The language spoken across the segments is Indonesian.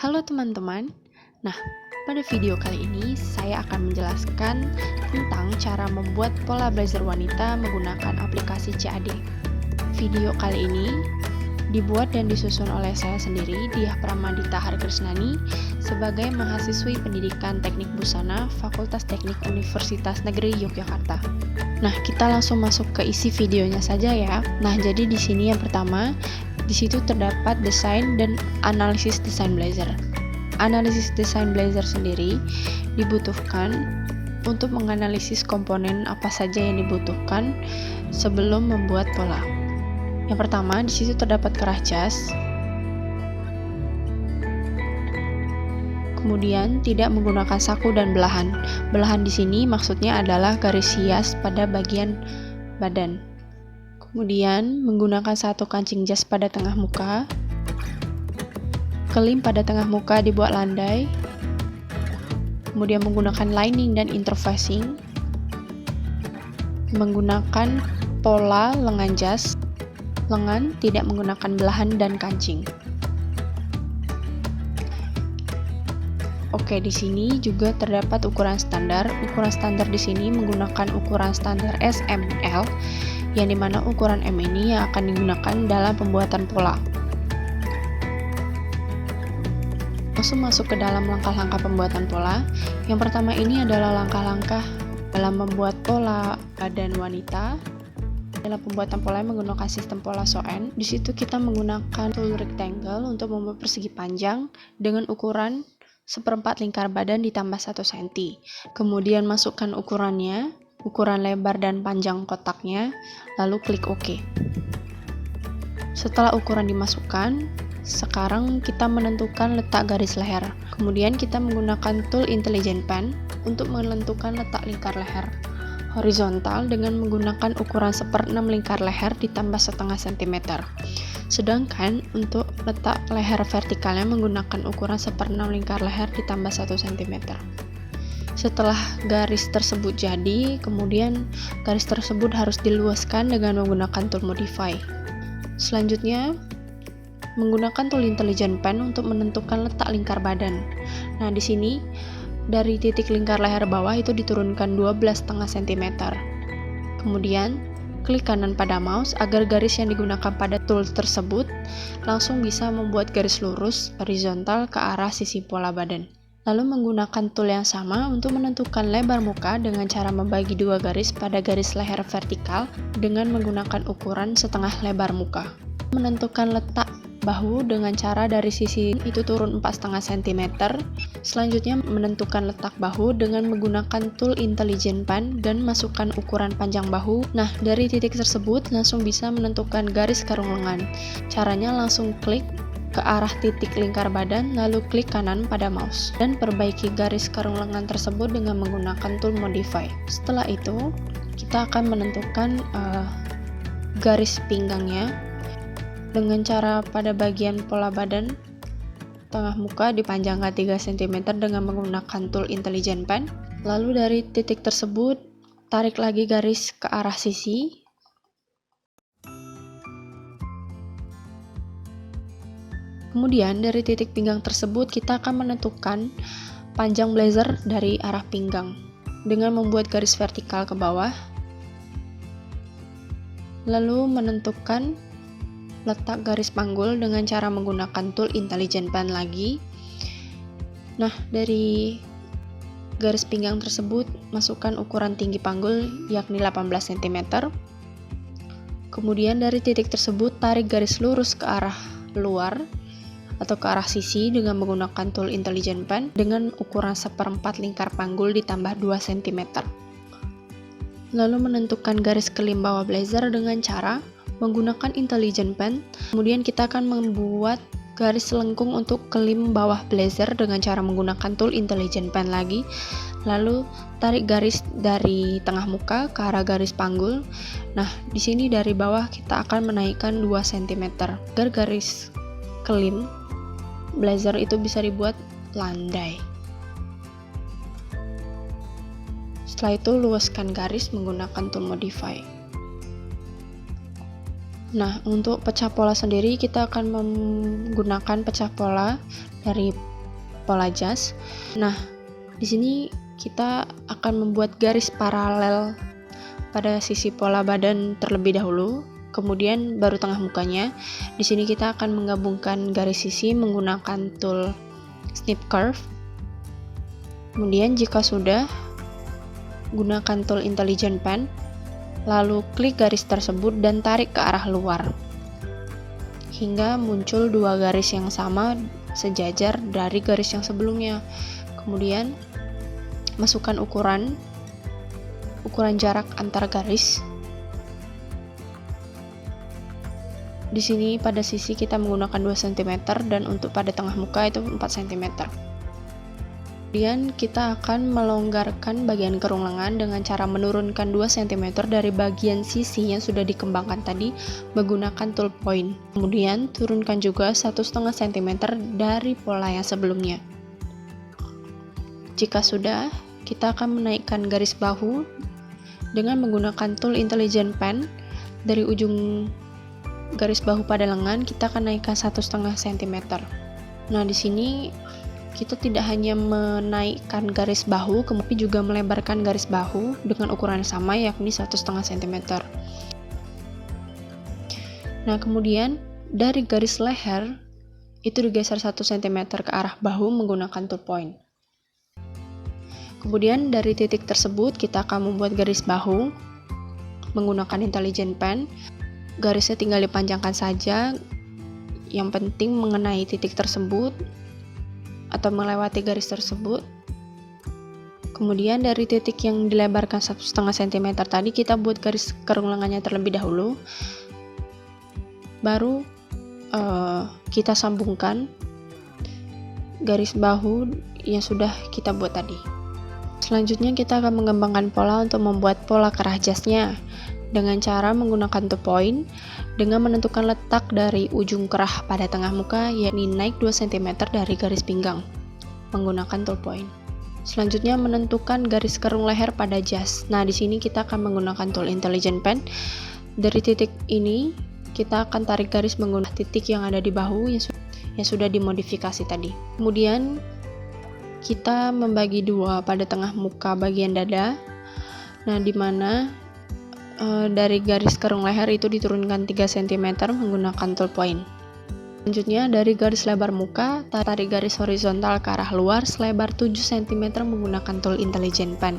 Halo teman-teman. Nah, pada video kali ini saya akan menjelaskan tentang cara membuat pola blazer wanita menggunakan aplikasi CAD. Video kali ini dibuat dan disusun oleh saya sendiri, Diah Pramadita Harkrisnani, sebagai mahasiswi Pendidikan Teknik Busana Fakultas Teknik Universitas Negeri Yogyakarta. Nah, kita langsung masuk ke isi videonya saja ya. Nah, jadi di sini yang pertama, di situ terdapat desain dan analisis desain blazer. Analisis desain blazer sendiri dibutuhkan untuk menganalisis komponen apa saja yang dibutuhkan sebelum membuat pola. Yang pertama, di situ terdapat kerah jas. Kemudian tidak menggunakan saku dan belahan. Belahan di sini maksudnya adalah garis hias pada bagian badan. Kemudian menggunakan satu kancing jas pada tengah muka. Kelim pada tengah muka dibuat landai. Kemudian menggunakan lining dan interfacing. Menggunakan pola lengan jas. Lengan tidak menggunakan belahan dan kancing. Oke, di sini juga terdapat ukuran standar. Ukuran standar di sini menggunakan ukuran standar SML, yang dimana ukuran M ini yang akan digunakan dalam pembuatan pola. Langsung masuk ke dalam langkah-langkah pembuatan pola. Yang pertama ini adalah langkah-langkah dalam membuat pola badan wanita. Dalam pembuatan pola menggunakan sistem pola SON. Di situ kita menggunakan tool rectangle untuk membuat persegi panjang dengan ukuran 1/4 lingkar badan ditambah 1 cm. Kemudian masukkan ukurannya, ukuran lebar dan panjang kotaknya, lalu klik OK. Setelah ukuran dimasukkan, sekarang kita menentukan letak garis leher. Kemudian kita menggunakan tool Intelligent Pen untuk menentukan letak lingkar leher horizontal dengan menggunakan ukuran 1/6 lingkar leher ditambah 0,5 cm. Sedangkan untuk letak leher vertikalnya menggunakan ukuran 1/6 lingkar leher ditambah 1 cm. Setelah garis tersebut jadi, kemudian garis tersebut harus diluaskan dengan menggunakan tool Modify. Selanjutnya, menggunakan tool Intelligent Pen untuk menentukan letak lingkar badan. Nah, di sini dari titik lingkar leher bawah itu diturunkan 12,5 cm. Kemudian, klik kanan pada mouse agar garis yang digunakan pada tool tersebut langsung bisa membuat garis lurus horizontal ke arah sisi pola badan. Lalu menggunakan tool yang sama untuk menentukan lebar muka dengan cara membagi dua garis pada garis leher vertikal dengan menggunakan ukuran setengah lebar muka. Menentukan letak bahu dengan cara dari sisi itu turun 4,5 cm. Selanjutnya menentukan letak bahu dengan menggunakan tool Intelligent Pen dan masukkan ukuran panjang bahu. Nah, dari titik tersebut langsung bisa menentukan garis karung lengan. Caranya langsung klik ke arah titik lingkar badan, lalu klik kanan pada mouse dan perbaiki garis karung lengan tersebut dengan menggunakan tool Modify. Setelah itu, kita akan menentukan garis pinggangnya dengan cara pada bagian pola badan tengah muka dipanjangkan 3 cm dengan menggunakan tool Intelligent Pen. Lalu dari titik tersebut tarik lagi garis ke arah sisi. Kemudian dari titik pinggang tersebut kita akan menentukan panjang blazer dari arah pinggang dengan membuat garis vertikal ke bawah. Lalu menentukan letak garis panggul dengan cara menggunakan tool Intelligent Pen lagi. Nah, dari garis pinggang tersebut masukkan ukuran tinggi panggul yakni 18 cm. Kemudian dari titik tersebut tarik garis lurus ke arah luar atau ke arah sisi dengan menggunakan tool Intelligent Pen dengan ukuran 1/4 lingkar panggul ditambah 2 cm. Lalu menentukan garis kelim bawah blazer dengan cara menggunakan Intelligent Pen. Kemudian kita akan membuat garis lengkung untuk kelim bawah blazer dengan cara menggunakan tool Intelligent Pen lagi. Lalu tarik garis dari tengah muka ke arah garis panggul. Nah, di sini dari bawah kita akan menaikkan 2 cm agar garis kelim blazer itu bisa dibuat landai. Setelah itu luaskan garis menggunakan tool Modify. Nah, untuk pecah pola sendiri kita akan menggunakan pecah pola dari pola jas. Nah, di sini kita akan membuat garis paralel pada sisi pola badan terlebih dahulu, kemudian baru tengah mukanya. Di sini kita akan menggabungkan garis sisi menggunakan tool snip curve. Kemudian jika sudah, gunakan tool intelligent pen, lalu klik garis tersebut dan tarik ke arah luar hingga muncul dua garis yang sama sejajar dari garis yang sebelumnya. Kemudian masukkan ukuran jarak antar garis. Di sini pada sisi kita menggunakan 2 cm dan untuk pada tengah muka itu 4 cm. Kemudian kita akan melonggarkan bagian kerung lengan dengan cara menurunkan 2 cm dari bagian sisi yang sudah dikembangkan tadi menggunakan tool point. Kemudian turunkan juga 1,5 cm dari pola yang sebelumnya. Jika sudah, kita akan menaikkan garis bahu dengan menggunakan tool intelligent pen. Dari ujung garis bahu pada lengan kita akan naikkan 1,5 cm. Nah, di sini kita tidak hanya menaikkan garis bahu, kemudian juga melebarkan garis bahu dengan ukuran yang sama, yakni 1,5 cm. Nah, kemudian dari garis leher itu digeser 1 cm ke arah bahu menggunakan tool point. Kemudian dari titik tersebut kita akan membuat garis bahu menggunakan intelligent pen. Garisnya tinggal dipanjangkan saja, yang penting mengenai titik tersebut atau melewati garis tersebut. Kemudian dari titik yang dilebarkan 1,5 cm tadi kita buat garis kerung lengannya terlebih dahulu, baru kita sambungkan garis bahu yang sudah kita buat tadi. Selanjutnya kita akan mengembangkan pola untuk membuat pola kerah jasnya dengan cara menggunakan tool point dengan menentukan letak dari ujung kerah pada tengah muka, yakni naik 2 cm dari garis pinggang menggunakan tool point. Selanjutnya menentukan garis kerung leher pada jas. Nah, di sini kita akan menggunakan tool intelligent pen. Dari titik ini kita akan tarik garis menggunakan titik yang ada di bahu yang sudah dimodifikasi tadi. Kemudian kita membagi dua pada tengah muka bagian dada. Nah, di mana dari garis kerung leher itu diturunkan 3 cm menggunakan tool point. Selanjutnya dari garis lebar muka, tarik garis horizontal ke arah luar selebar 7 cm menggunakan tool intelligent pen.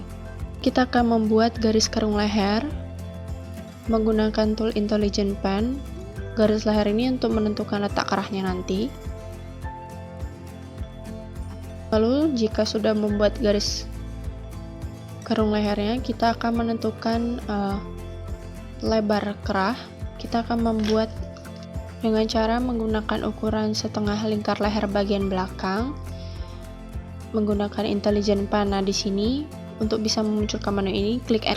Kita akan membuat garis kerung leher menggunakan tool intelligent pen. Garis leher ini untuk menentukan letak kerahnya nanti. Lalu jika sudah membuat garis kerung lehernya, kita akan menentukan lebar kerah. Kita akan membuat dengan cara menggunakan ukuran setengah lingkar leher bagian belakang menggunakan intelligent pen. Nah, di sini untuk bisa memunculkan menu ini klik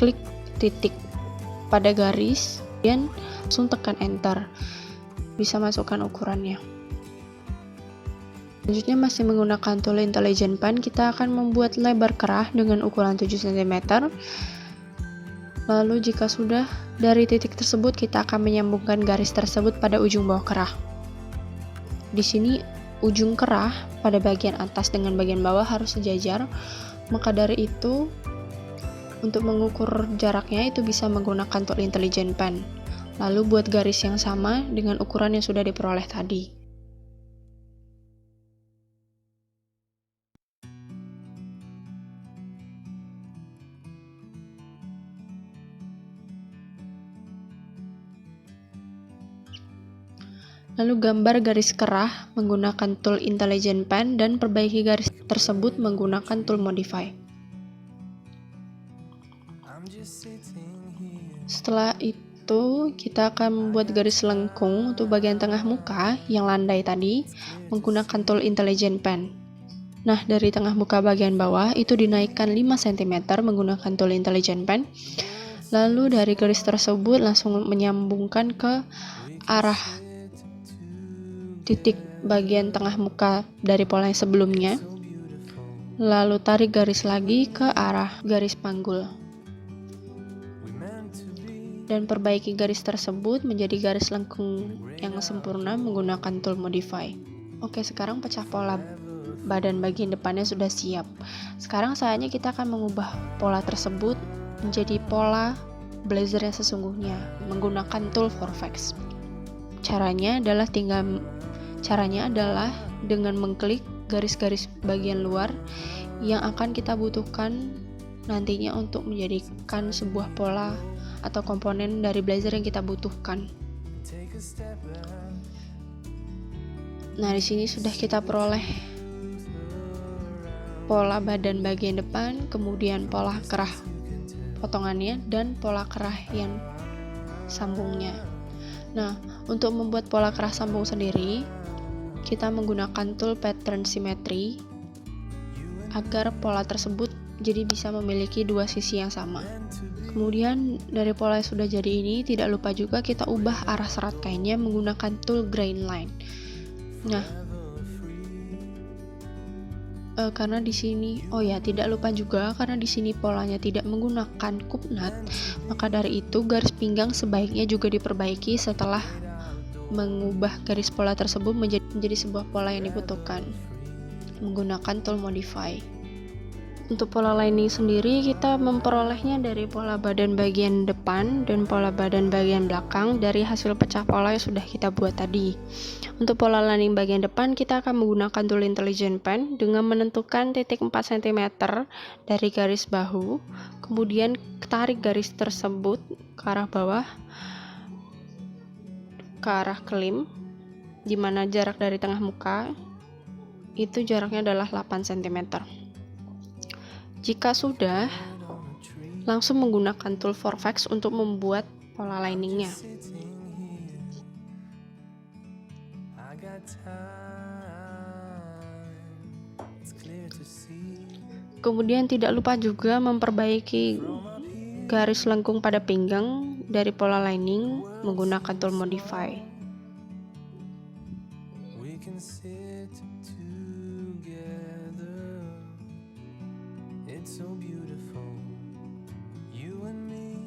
titik pada garis, kemudian langsung tekan enter. Bisa masukkan ukurannya. Selanjutnya masih menggunakan tool intelligent pen, kita akan membuat lebar kerah dengan ukuran 7 cm. Lalu jika sudah, dari titik tersebut kita akan menyambungkan garis tersebut pada ujung bawah kerah. Di sini ujung kerah pada bagian atas dengan bagian bawah harus sejajar. Maka dari itu, untuk mengukur jaraknya itu bisa menggunakan tool intelligent pen. Lalu buat garis yang sama dengan ukuran yang sudah diperoleh tadi. Lalu gambar garis kerah menggunakan tool intelligent pen dan perbaiki garis tersebut menggunakan tool modify. Setelah itu kita akan membuat garis lengkung untuk bagian tengah muka yang landai tadi menggunakan tool intelligent pen. Nah, dari tengah muka bagian bawah itu dinaikkan 5 cm menggunakan tool intelligent pen. Lalu dari garis tersebut langsung menyambungkan ke arah titik bagian tengah muka dari pola yang sebelumnya, lalu tarik garis lagi ke arah garis panggul dan perbaiki garis tersebut menjadi garis lengkung yang sempurna menggunakan tool modify. Oke, sekarang pecah pola badan bagian depannya sudah siap. Sekarang saatnya kita akan mengubah pola tersebut menjadi pola blazer yang sesungguhnya menggunakan tool Vortex. Caranya adalah dengan mengklik garis-garis bagian luar yang akan kita butuhkan nantinya untuk menjadikan sebuah pola atau komponen dari blazer yang kita butuhkan. Nah, di sini sudah kita peroleh pola badan bagian depan, kemudian pola kerah potongannya, dan pola kerah yang sambungnya. Nah, untuk membuat pola kerah sambung sendiri, kita menggunakan tool pattern symmetry agar pola tersebut jadi bisa memiliki dua sisi yang sama. Kemudian dari pola yang sudah jadi ini, tidak lupa juga kita ubah arah serat kainnya menggunakan tool grain line. Nah, karena di sini, tidak lupa juga karena di sini polanya tidak menggunakan cup knot, maka dari itu garis pinggang sebaiknya juga diperbaiki setelah mengubah garis pola tersebut menjadi sebuah pola yang dibutuhkan menggunakan tool modify. Untuk pola lining sendiri kita memperolehnya dari pola badan bagian depan dan pola badan bagian belakang dari hasil pecah pola yang sudah kita buat tadi. Untuk pola lining bagian depan kita akan menggunakan tool intelligent pen dengan menentukan titik 4 cm dari garis bahu, kemudian tarik garis tersebut ke arah bawah ke arah klim, di mana jarak dari tengah muka itu jaraknya adalah 8 cm. Jika sudah, langsung menggunakan tool Vortex untuk membuat pola liningnya. Kemudian tidak lupa juga memperbaiki garis lengkung pada pinggang dari pola lining menggunakan tool modify. So beautiful, you and me,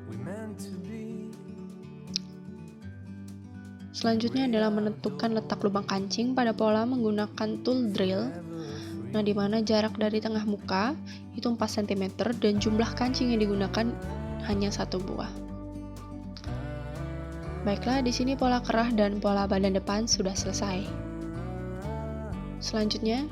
we meant to be. Selanjutnya adalah menentukan letak lubang kancing pada pola menggunakan tool drill. Nah, di mana jarak dari tengah muka itu 4 cm dan jumlah kancing yang digunakan hanya 1 buah. Baiklah, di sini pola kerah dan pola badan depan sudah selesai. Selanjutnya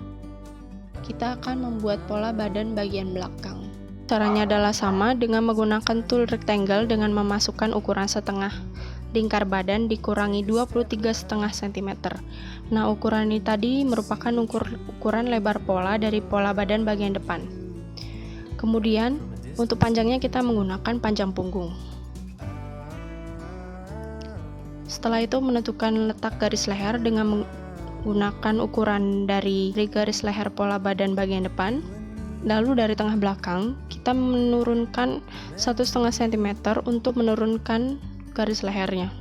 kita akan membuat pola badan bagian belakang. Caranya adalah sama dengan menggunakan tool rectangle dengan memasukkan ukuran setengah lingkar badan dikurangi 23,5 cm. Nah, ukuran ini tadi merupakan ukuran lebar pola dari pola badan bagian depan. Kemudian, untuk panjangnya kita menggunakan panjang punggung. Setelah itu menentukan letak garis leher dengan menggunakan ukuran dari garis leher pola badan bagian depan. Lalu dari tengah belakang kita menurunkan 1,5 cm untuk menurunkan garis lehernya.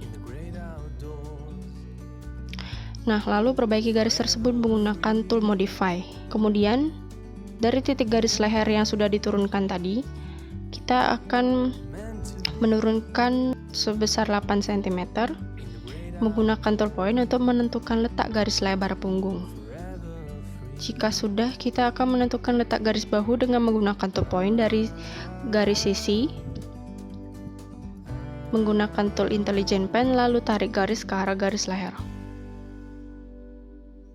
Nah, lalu perbaiki garis tersebut menggunakan tool modify. Kemudian dari titik garis leher yang sudah diturunkan tadi, kita akan menurunkan sebesar 8 cm menggunakan tool point untuk menentukan letak garis lebar punggung. Jika sudah, kita akan menentukan letak garis bahu dengan menggunakan tool point dari garis sisi menggunakan tool intelligent pen, lalu tarik garis ke arah garis leher.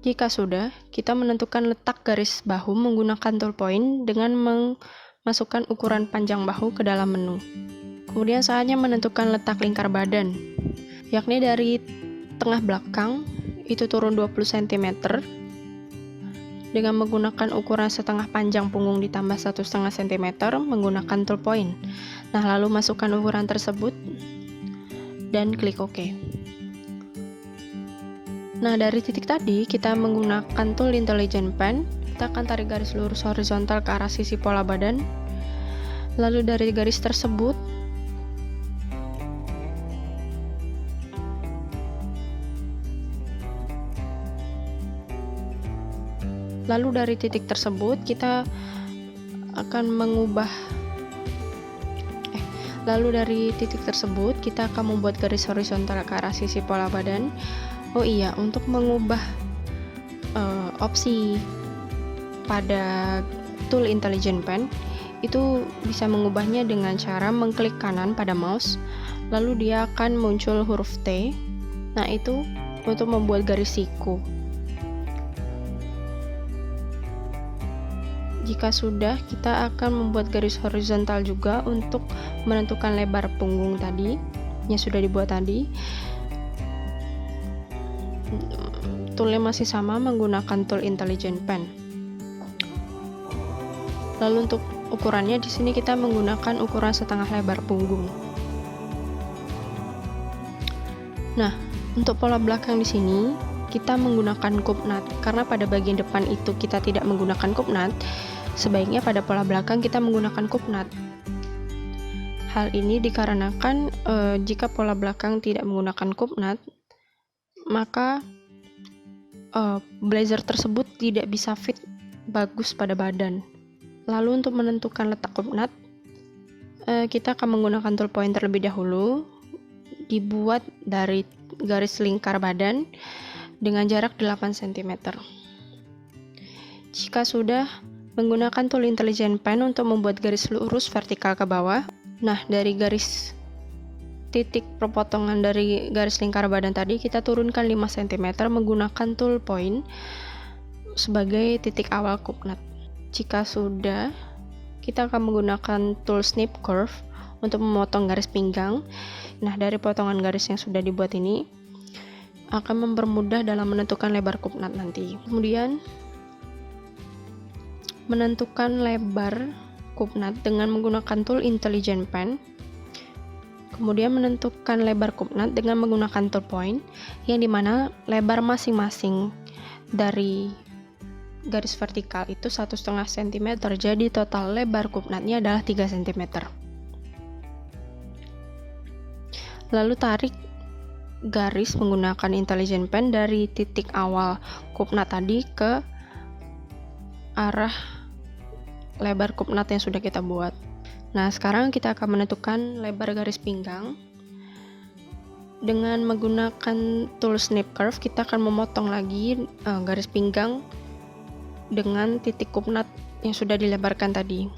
Jika sudah, kita menentukan letak garis bahu menggunakan tool point dengan memasukkan ukuran panjang bahu ke dalam menu. Kemudian saatnya menentukan letak lingkar badan, yakni dari tengah belakang itu turun 20 cm dengan menggunakan ukuran setengah panjang punggung ditambah 1,5 cm menggunakan tool point. Nah, lalu masukkan ukuran tersebut dan klik OK. Nah, dari titik tadi kita menggunakan tool intelligent pen, kita akan tarik garis lurus horizontal ke arah sisi pola badan. Lalu dari garis tersebut titik tersebut kita akan membuat garis horizontal ke arah sisi pola badan. Oh iya, untuk mengubah opsi pada tool Intelligent Pen itu bisa mengubahnya dengan cara mengklik kanan pada mouse, lalu dia akan muncul huruf T. Nah, itu untuk membuat garis siku. Jika sudah, kita akan membuat garis horizontal juga untuk menentukan lebar punggung tadi yang sudah dibuat tadi. Toolnya masih sama, menggunakan tool Intelligent Pen. Lalu untuk ukurannya di sini kita menggunakan ukuran setengah lebar punggung. Nah, untuk pola belakang di sini kita menggunakan cup nut. Karena pada bagian depan itu kita tidak menggunakan cup nut, sebaiknya pada pola belakang kita menggunakan cup nut. Hal ini dikarenakan jika pola belakang tidak menggunakan cup nut, maka blazer tersebut tidak bisa fit bagus pada badan. Lalu untuk menentukan letak cup nut, kita akan menggunakan tool point terlebih dahulu, dibuat dari garis lingkar badan dengan jarak 8 cm. Jika sudah, menggunakan tool Intelligent Pen untuk membuat garis lurus vertikal ke bawah. Nah, dari garis titik perpotongan dari garis lingkar badan tadi kita turunkan 5 cm menggunakan tool point sebagai titik awal cup nut. Jika sudah, kita akan menggunakan tool snip curve untuk memotong garis pinggang. Nah, dari potongan garis yang sudah dibuat ini akan mempermudah dalam menentukan lebar cup nut nanti. Kemudian menentukan lebar cup nut dengan menggunakan tool Intelligent Pen. Kemudian menentukan lebar cup nut dengan menggunakan tool point, yang dimana lebar masing-masing dari garis vertikal itu 1,5 cm, jadi total lebar cup nutnya adalah 3 cm. Lalu tarik garis menggunakan Intelligent Pen dari titik awal cup nut tadi ke arah lebar cup nut yang sudah kita buat. Nah, sekarang kita akan menentukan lebar garis pinggang. Dengan menggunakan tool snip curve, kita akan memotong lagi garis pinggang dengan titik cup nut yang sudah dilebarkan tadi.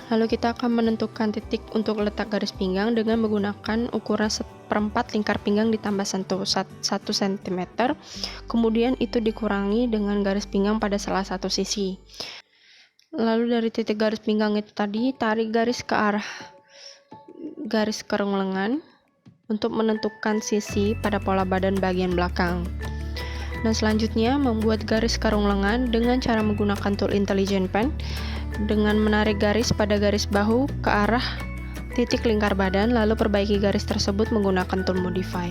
Lalu kita akan menentukan titik untuk letak garis pinggang dengan menggunakan ukuran 1/4 lingkar pinggang ditambah 1 cm. Kemudian itu dikurangi dengan garis pinggang pada salah satu sisi. Lalu dari titik garis pinggang itu tadi, tarik garis ke arah garis kerung lengan untuk menentukan sisi pada pola badan bagian belakang. Dan selanjutnya membuat garis kerung lengan dengan cara menggunakan tool Intelligent Pen dengan menarik garis pada garis bahu ke arah titik lingkar badan, lalu perbaiki garis tersebut menggunakan tool Modify.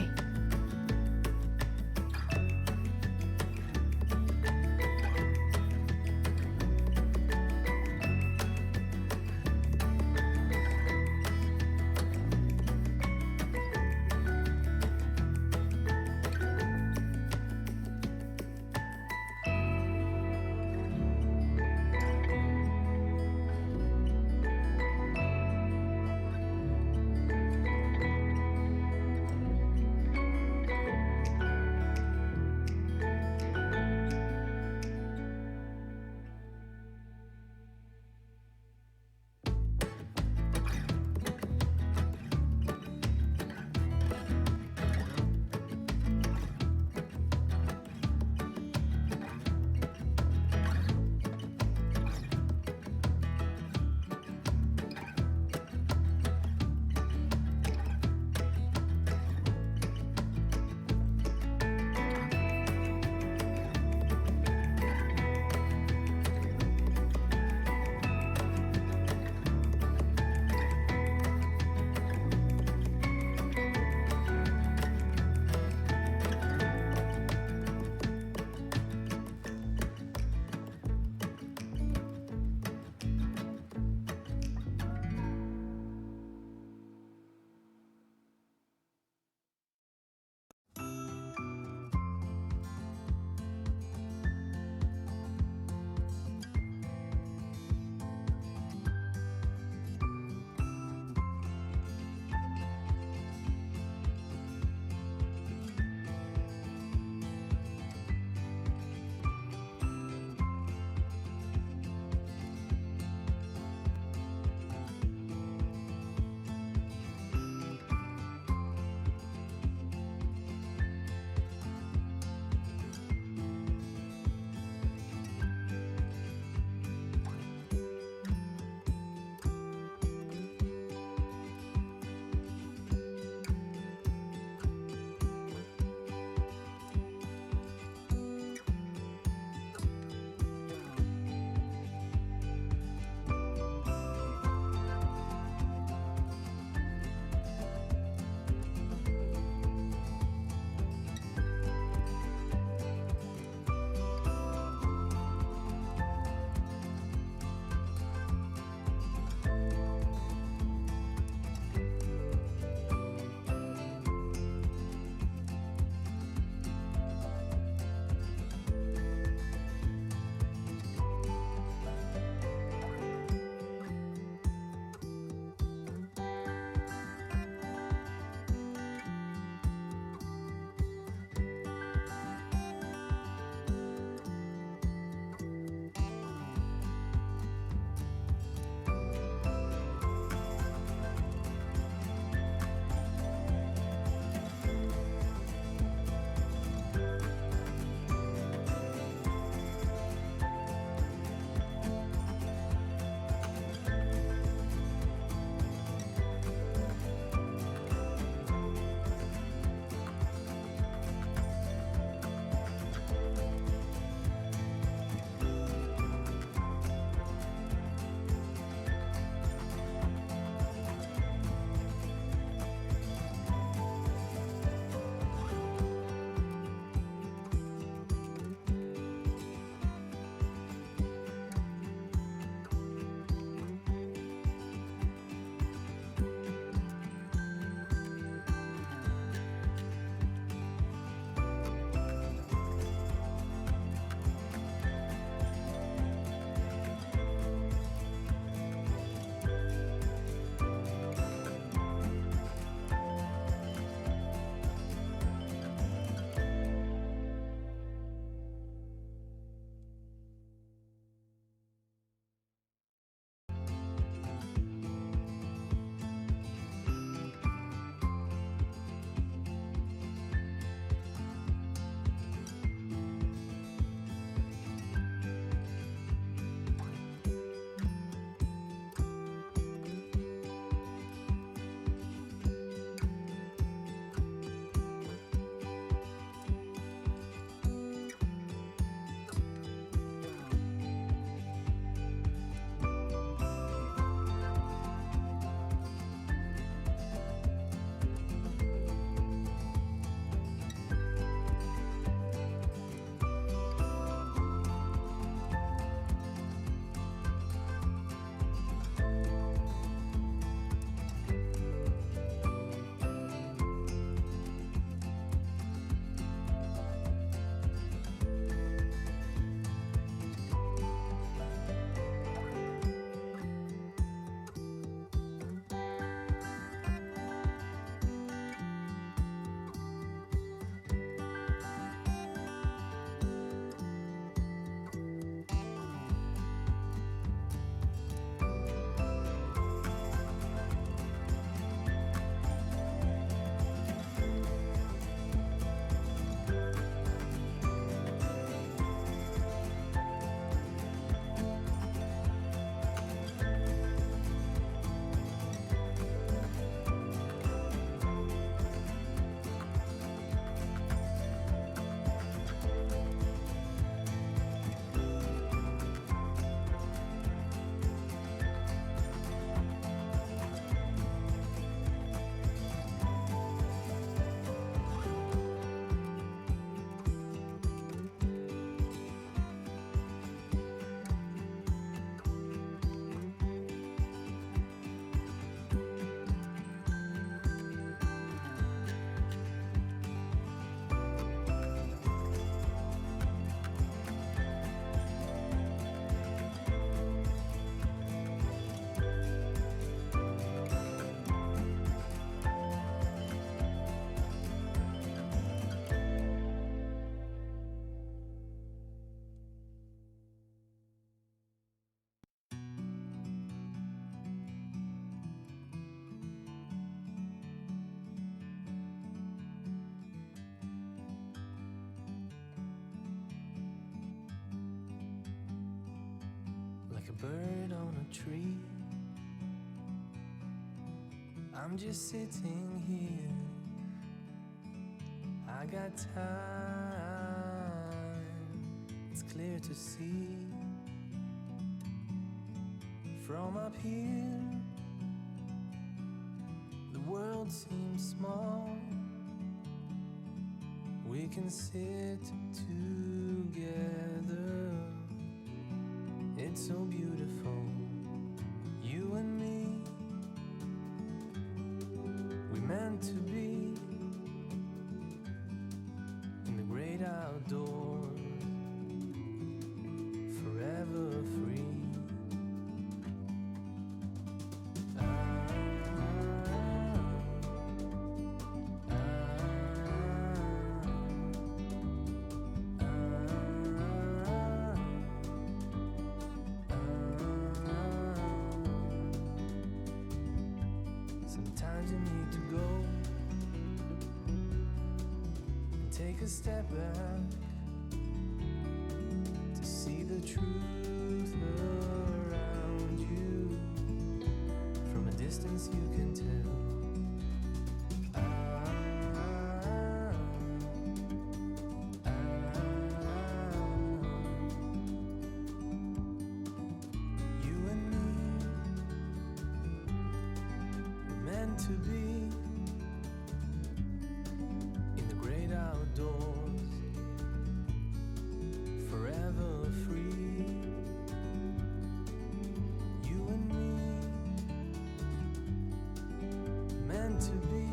bird on a tree. I'm just sitting here. I got time, it's clear to see. From up here, the world seems small. We can sit together. It's so beautiful, you and me. We meant to be in the great outdoors, forever free. Sometimes you need to go and take a step back to see the truth around you. From a distance you can tell. You and me were meant to be in the great outdoors, forever free. You and me meant to be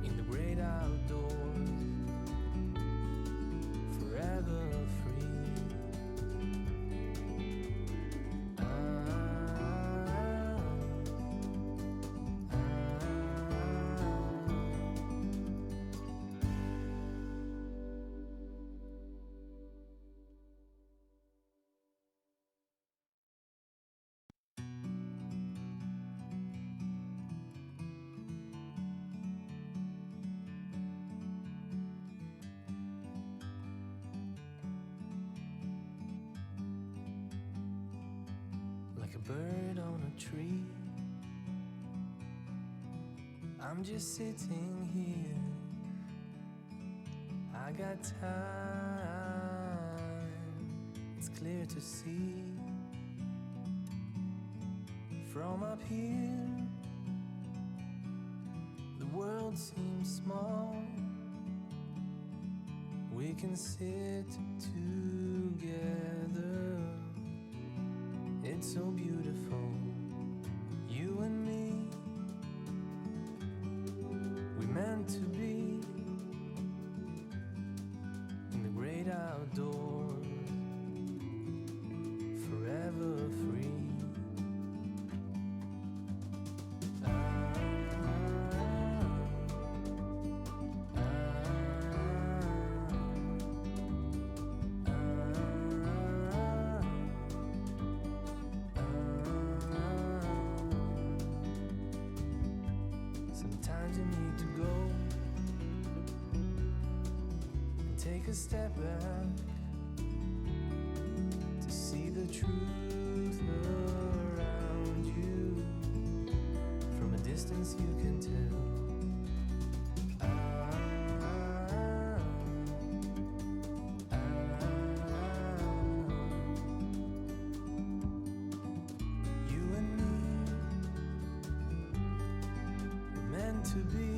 in the great outdoors, forever free. Like a bird on a tree, I'm just sitting here. I got time, it's clear to see. From up here, the world seems small. We can sit together. It's so beautiful, you and me. We meant to be in the great outdoors, forever free. Sometimes you need to go and take a step back to see the truth around you. From a distance you can tell. You and me were meant to be